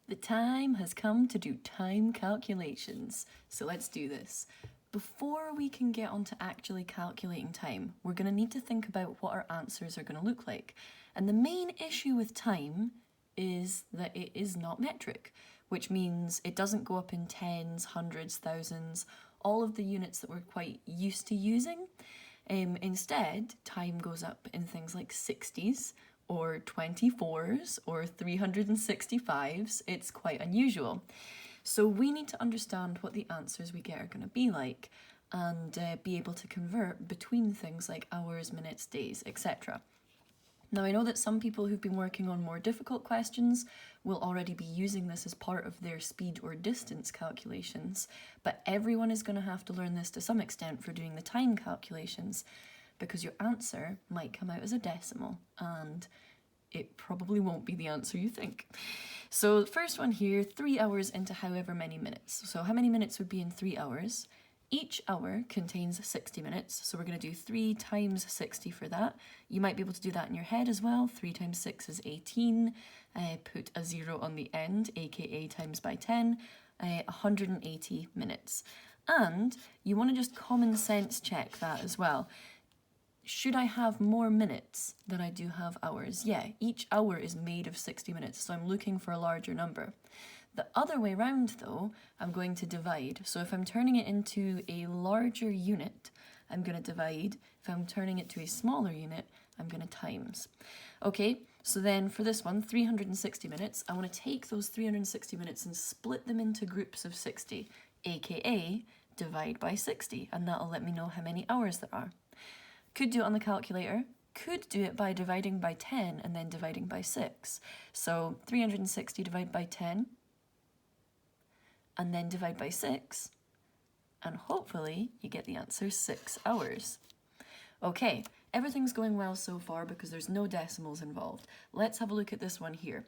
The time has come to do time calculations. So let's do this. Before we can get on to actually calculating time, we're going to need to think about what our answers are going to look like. And the main issue with time is that it is not metric, which means it doesn't go up in tens, hundreds, thousands, all of the units that we're quite used to using. Instead, time goes up in things like 60s, or 24s, or 365s. It's quite unusual. So we need to understand what the answers we get are going to be like and be able to convert between things like hours, minutes, days, etc. Now, I know that some people who've been working on more difficult questions will already be using this as part of their speed or distance calculations, but everyone is going to have to learn this to some extent for doing the time calculations, because your answer might come out as a decimal, and it probably won't be the answer you think. So the first one here, 3 hours into however many minutes. So how many minutes would be in 3 hours? Each hour contains 60 minutes, so we're going to do 3 times 60 for that. You might be able to do that in your head as well. 3 times 6 is 18. Put a 0 on the end, aka times by 10. 180 minutes. And you want to just common sense check that as well. Should I have more minutes than I do have hours? Yeah, each hour is made of 60 minutes, so I'm looking for a larger number. The other way around though, I'm going to divide. So if I'm turning it into a larger unit, I'm going to divide. If I'm turning it to a smaller unit, I'm going to times. Okay, so then for this one, 360 minutes, I want to take those 360 minutes and split them into groups of 60, aka divide by 60, and that'll let me know how many hours there are. Could do it on the calculator, could do it by dividing by 10 and then dividing by 6. So 360 divided by 10, and then divide by 6, and hopefully you get the answer 6 hours. Okay, everything's going well so far because there's no decimals involved. Let's have a look at this one here.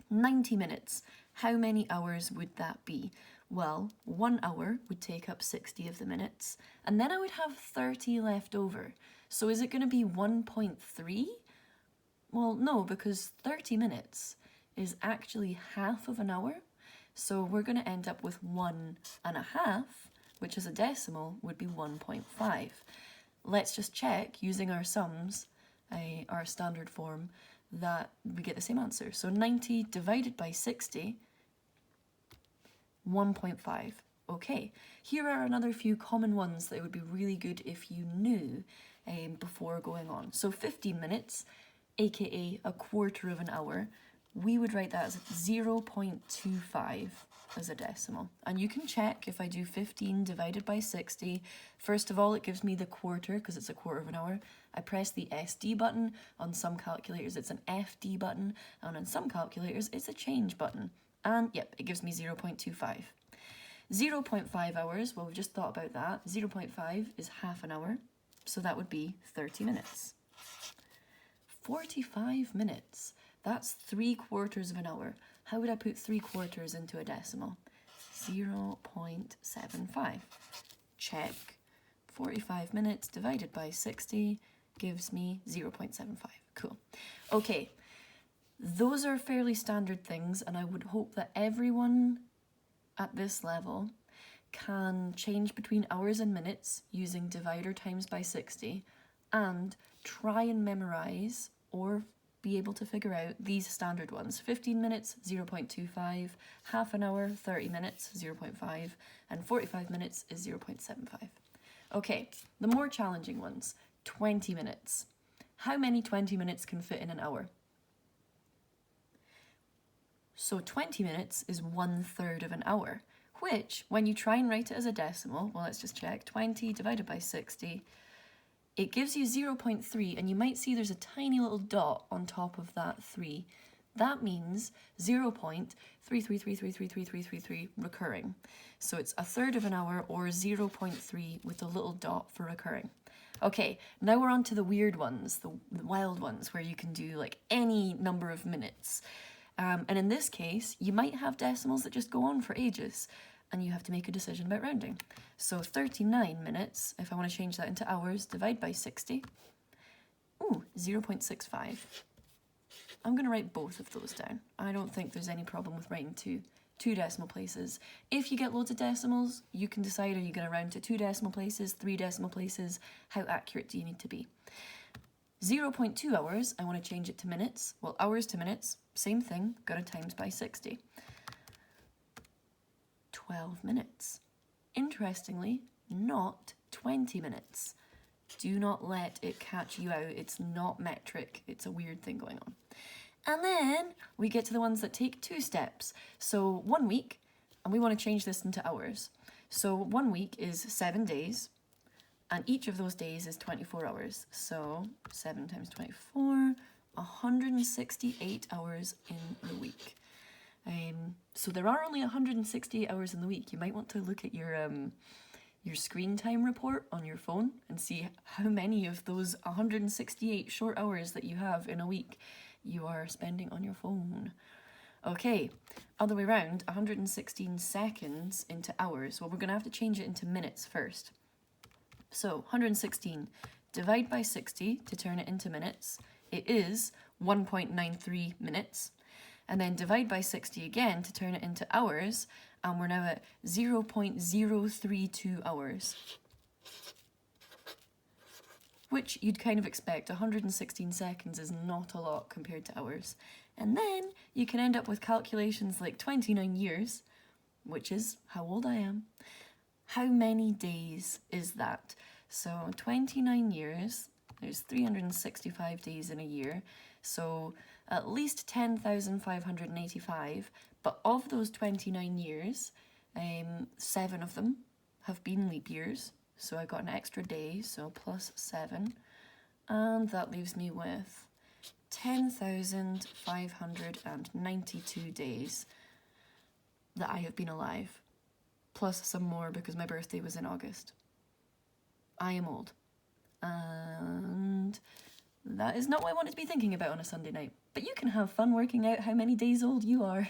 90 minutes. How many hours would that be? Well, 1 hour would take up 60 of the minutes, and then I would have 30 left over. So is it going to be 1.3? Well, no, because 30 minutes is actually half of an hour. So we're going to end up with 1.5, which as a decimal would be 1.5. Let's just check using our sums, our standard form, that we get the same answer. So 90 divided by 60, 1.5. Okay, here are another few common ones that would be really good if you knew before going on. So 15 minutes, aka a quarter of an hour, we would write that as 0.25 as a decimal. And you can check if I do 15 divided by 60. First of all, it gives me the quarter because it's a quarter of an hour. I press the SD button. On some calculators, it's an FD button. And on some calculators, it's a change button. And yep, it gives me 0.25. 0.5 hours, well, we've just thought about that. 0.5 is half an hour, so that would be 30 minutes. 45 minutes. That's 3/4 of an hour. How would I put 3/4 into a decimal? 0.75. Check. 45 minutes divided by 60 gives me 0.75. Cool. Okay, those are fairly standard things, and I would hope that everyone at this level can change between hours and minutes using divider times by 60 and try and memorize or be able to figure out these standard ones. 15 minutes, 0.25, half an hour, 30 minutes, 0.5, and 45 minutes is 0.75. Okay, the more challenging ones, 20 minutes. How many 20 minutes can fit in an hour? So 20 minutes is 1/3 of an hour, which, when you try and write it as a decimal, well, let's just check, 20 divided by 60, it gives you 0.3, and you might see there's a tiny little dot on top of that 3. That means 0.333333333 recurring. So it's 1/3 of an hour, or 0.3 with a little dot for recurring. Okay, now we're on to the weird ones, the wild ones, where you can do like any number of minutes. And in this case, you might have decimals that just go on for ages, and you have to make a decision about rounding. So 39 minutes, if I want to change that into hours, divide by 60. Ooh, 0.65. I'm going to write both of those down. I don't think there's any problem with writing two decimal places. If you get loads of decimals, you can decide, are you going to round to 2 decimal places, 3 decimal places? How accurate do you need to be? 0.2 hours, I want to change it to minutes. Well, hours to minutes, same thing, got to times by 60. 12 minutes. Interestingly, not 20 minutes. Do not let it catch you out. It's not metric. It's a weird thing going on. And then we get to the ones that take 2 steps. So 1 week, and we want to change this into hours. So 1 week is 7 days, and each of those days is 24 hours. So 7 times 24, 168 hours in the week. So there are only 168 hours in the week. You might want to look at your screen time report on your phone and see how many of those 168 short hours that you have in a week you are spending on your phone. Okay, other way around, 116 seconds into hours. Well, we're going to have to change it into minutes first. So 116, divide by 60 to turn it into minutes. It is 1.93 minutes. And then divide by 60 again to turn it into hours, and we're now at 0.032 hours. Which you'd kind of expect, 116 seconds is not a lot compared to hours. And then you can end up with calculations like 29 years, which is how old I am. How many days is that? So 29 years, there's 365 days in a year, so at least 10,585, but of those 29 years, 7 of them have been leap years, so I got an extra day, so plus 7, and that leaves me with 10,592 days that I have been alive, plus some more because my birthday was in August. I am old, and that is not what I wanted to be thinking about on a Sunday night. But you can have fun working out how many days old you are.